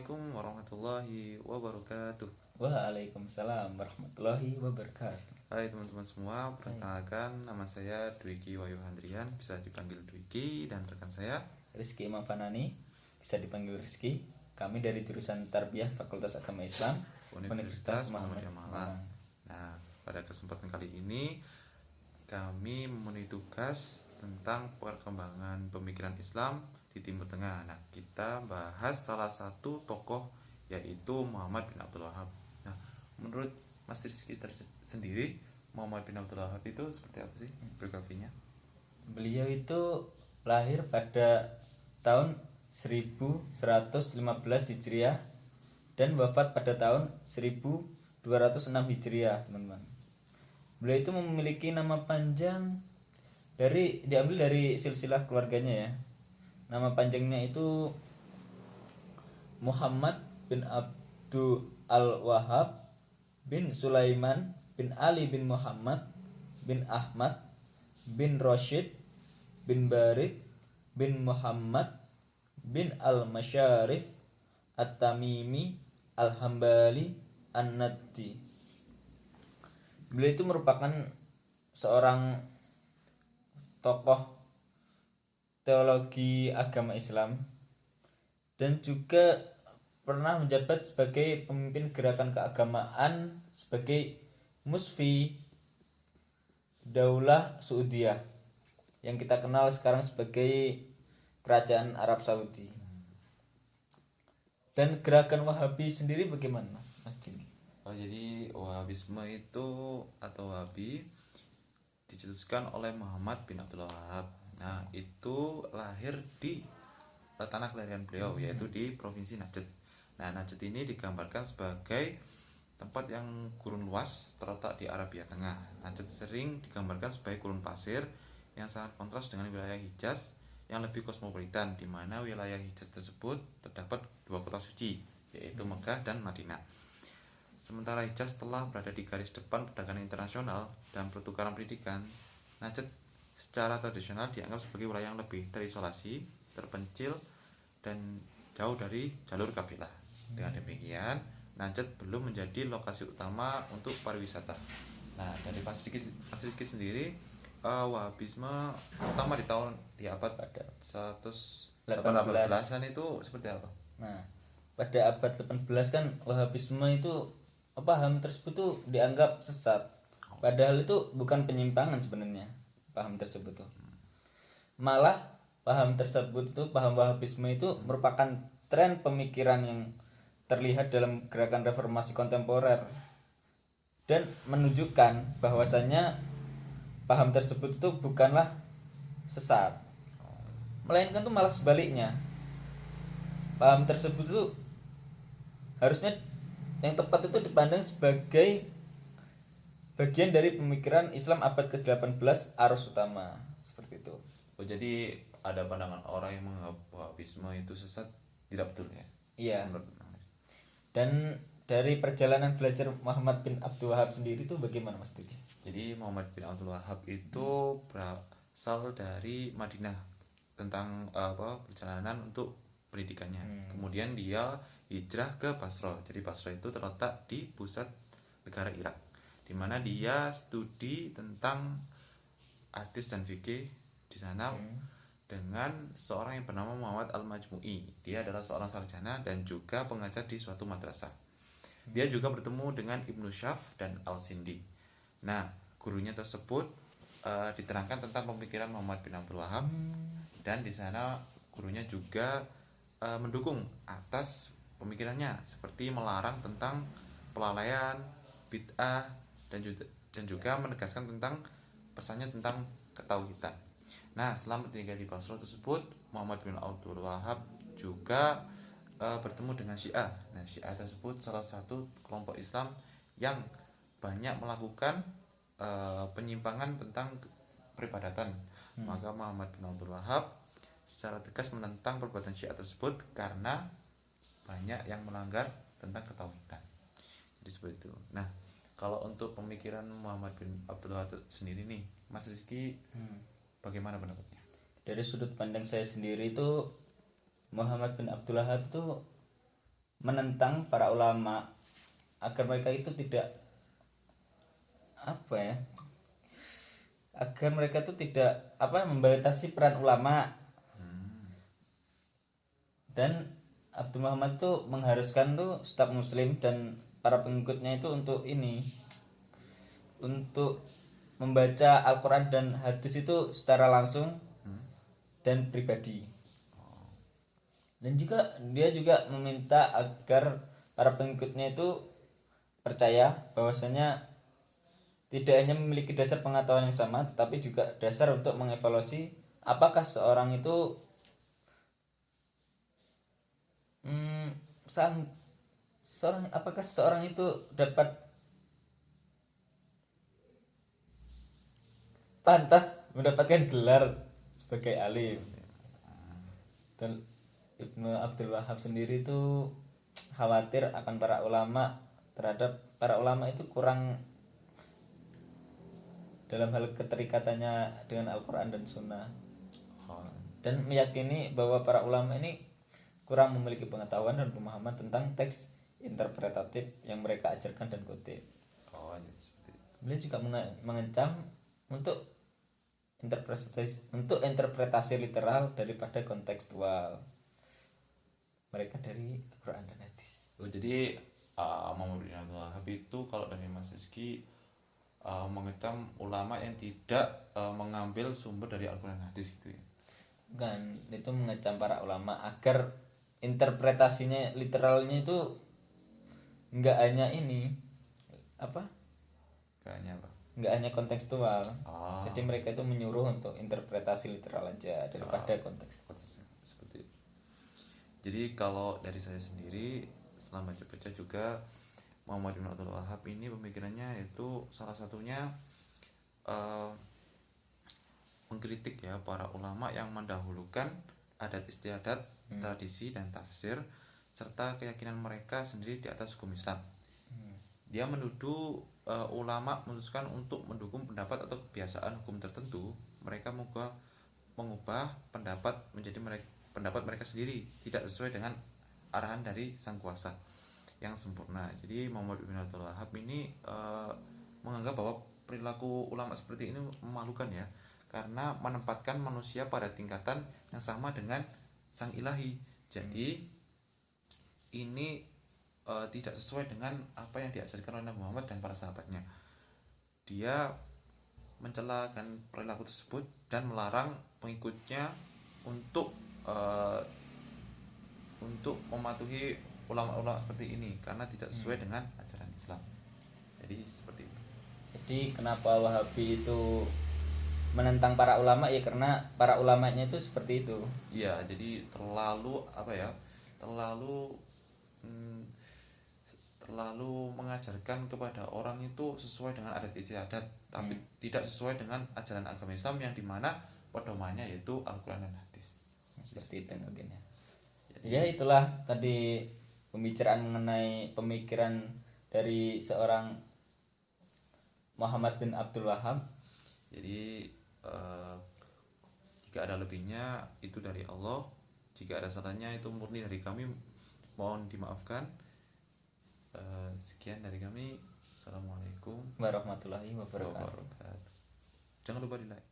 Assalamualaikum warahmatullahi wabarakatuh. Waalaikumsalam warahmatullahi wabarakatuh. Hai teman-teman semua, perkenalkan nama saya Dwiki Wahyu Handrian, bisa dipanggil Dwiki, dan rekan saya Rizky Imam Fanani, bisa dipanggil Rizky. Kami dari jurusan Tarbiyah Fakultas Agama Islam Universitas Muhammadiyah Malang. Nah, pada kesempatan kali ini kami memenuhi tugas tentang perkembangan pemikiran Islam di Timur Tengah. Nah, kita bahas salah satu tokoh yaitu Muhammad bin Abdul Wahab. Nah, menurut Mas Rizky sendiri, Muhammad bin Abdul Wahab itu seperti apa sih biografinya? Beliau itu lahir pada tahun 1115 Hijriah dan wafat pada tahun 1206 Hijriah, teman-teman. Beliau itu memiliki nama panjang diambil dari silsilah keluarganya ya. Nama panjangnya itu Muhammad bin Abdul Al-Wahhab bin Sulaiman bin Ali bin Muhammad bin Ahmad bin Rashid bin Barid bin Muhammad bin Al-Masyarif At-Tamimi Al-Hambali An-Naddi. Beliau itu merupakan seorang tokoh teologi agama Islam dan juga pernah menjabat sebagai pemimpin gerakan keagamaan sebagai Musfi Daulah Saudiyah yang kita kenal sekarang sebagai Kerajaan Arab Saudi. Dan gerakan Wahabi sendiri bagaimana, Mas Dini? Jadi Wahabisme itu atau Wahabi dicetuskan oleh Muhammad bin Abdul Wahab. Nah, itu lahir di tanah kelahiran beliau, yaitu di provinsi Najd. Nah, Najd ini digambarkan sebagai tempat yang gurun luas terletak di Arabia Tengah. Najd sering digambarkan sebagai gurun pasir yang sangat kontras dengan wilayah Hijaz yang lebih kosmopolitan, di mana wilayah Hijaz tersebut terdapat dua kota suci, yaitu Mekah dan Madinah. Sementara Hijaz telah berada di garis depan perdagangan internasional dan pertukaran pendidikan, Najd secara tradisional dianggap sebagai wilayah yang lebih terisolasi, terpencil, dan jauh dari jalur kafilah. Dengan demikian, Najd belum menjadi lokasi utama untuk pariwisata. Nah, dari Mas Rizky sendiri, Wahabisme utama di abad 118-an itu seperti apa? Nah, pada abad 18 kan Wahabisme itu paham tersebut tuh dianggap sesat. Padahal itu bukan penyimpangan sebenarnya paham tersebut tuh. Malah paham tersebut itu, paham Wahabisme itu merupakan tren pemikiran yang terlihat dalam gerakan reformasi kontemporer dan menunjukkan bahwasanya paham tersebut itu bukanlah sesat, melainkan tuh malah sebaliknya. Paham tersebut itu harusnya yang tepat itu dipandang sebagai bagian dari pemikiran Islam abad ke-18 arus utama, seperti itu. Oh, jadi ada pandangan orang yang menganggap Wahabisme itu sesat, tidak betul ya? Iya. Dan dari perjalanan belajar Muhammad bin Abdul Wahab sendiri itu bagaimana, Mas Didi? Jadi Muhammad bin Abdul Wahab itu berasal dari Madinah tentang perjalanan untuk pendidikannya. Kemudian dia hijrah ke Basra. Jadi Basra itu terletak di pusat negara Irak, di mana dia studi tentang hadis dan fikih di sana dengan seorang yang bernama Muhammad Al-Majmu'i. Dia adalah seorang sarjana dan juga pengajar di suatu madrasah. Dia juga bertemu dengan Ibnu Syaf dan Al-Sindi. Nah, gurunya tersebut diterangkan tentang pemikiran Muhammad bin Abdul Wahab, dan di sana gurunya juga mendukung atas pemikirannya, seperti melarang tentang pelalaian, bid'ah, dan juga menegaskan tentang pesannya tentang ketauhidan. Nah, selama tinggal di Basra tersebut, Muhammad bin Abdul Wahab juga bertemu dengan Syiah. Nah, Syiah tersebut salah satu kelompok Islam yang banyak melakukan penyimpangan tentang peribadatan. Maka Muhammad bin Abdul Wahab secara tegas menentang perbuatan Syiah tersebut karena banyak yang melanggar tentang ketauhidan. Jadi seperti itu. Nah, kalau untuk pemikiran Muhammad bin Abdul Wahab sendiri nih, Mas Rizky, bagaimana pendapatnya? Dari sudut pandang saya sendiri itu Muhammad bin Abdul Wahab itu menentang para ulama agar mereka itu tidak apa ya, agar mereka itu tidak apa membatasi peran ulama. Dan Abdul Muhammad itu mengharuskan tuh setiap muslim dan para pengikutnya itu untuk ini, untuk membaca Al-Quran dan hadis itu secara langsung dan pribadi. Dan juga dia juga meminta agar para pengikutnya itu percaya bahwasanya tidak hanya memiliki dasar pengetahuan yang sama, tetapi juga dasar untuk mengevaluasi apakah seorang itu apakah seorang itu dapat pantas mendapatkan gelar sebagai alim. Dan Ibnu Abdul Wahab sendiri itu khawatir akan para ulama, terhadap para ulama itu kurang dalam hal keterikatannya dengan Al-Quran dan Sunnah, dan meyakini bahwa para ulama ini kurang memiliki pengetahuan dan pemahaman tentang teks interpretatif yang mereka ajarkan dan kutip. Beliau juga mengecam untuk interpretasi literal daripada kontekstual mereka dari Al-Quran dan hadis. Jadi Muhammad bin Abdul Wahab itu kalau dari Mas Rizky mengecam ulama yang tidak mengambil sumber dari Al-Quran dan hadis gitu ya. Kan itu mengecam para ulama agar interpretasinya literalnya itu enggak hanya ini apa? Enggak hanya kontekstual. Jadi mereka itu menyuruh untuk interpretasi literal aja daripada konteks. Seperti itu. Jadi kalau dari saya sendiri setelah baca-baca juga Muhammad bin Abdul Wahab ini pemikirannya itu salah satunya mengkritik ya para ulama yang mendahulukan adat istiadat, tradisi dan tafsir serta keyakinan mereka sendiri di atas hukum Islam. Dia menuduh ulama memutuskan untuk mendukung pendapat atau kebiasaan hukum tertentu. Mereka mengubah pendapat menjadi pendapat mereka sendiri, tidak sesuai dengan arahan dari sang kuasa yang sempurna. Jadi Muhammad bin Abdul Wahab ini menganggap bahwa perilaku ulama seperti ini memalukan ya, karena menempatkan manusia pada tingkatan yang sama dengan sang ilahi. Jadi ini tidak sesuai dengan apa yang diajarkan oleh Nabi Muhammad dan para sahabatnya. Dia mencelakan perilaku tersebut dan melarang pengikutnya untuk mematuhi ulama-ulama seperti ini karena tidak sesuai dengan ajaran Islam. Jadi seperti itu. Jadi kenapa Wahabi itu menentang para ulama ya karena para ulamanya itu seperti itu. Iya, jadi terlalu mengajarkan kepada orang itu sesuai dengan adat istiadat, tapi tidak sesuai dengan ajaran agama Islam yang dimana pedomannya yaitu Al-Quran dan hadis. Seperti itu mungkin ya. Ya itulah tadi pembicaraan mengenai pemikiran dari seorang Muhammad bin Abdul Wahab. Jadi jika ada lebihnya itu dari Allah, jika ada salahnya itu murni dari kami, mohon dimaafkan. Sekian dari kami. Assalamualaikum warahmatullahi wabarakatuh. Jangan lupa di like.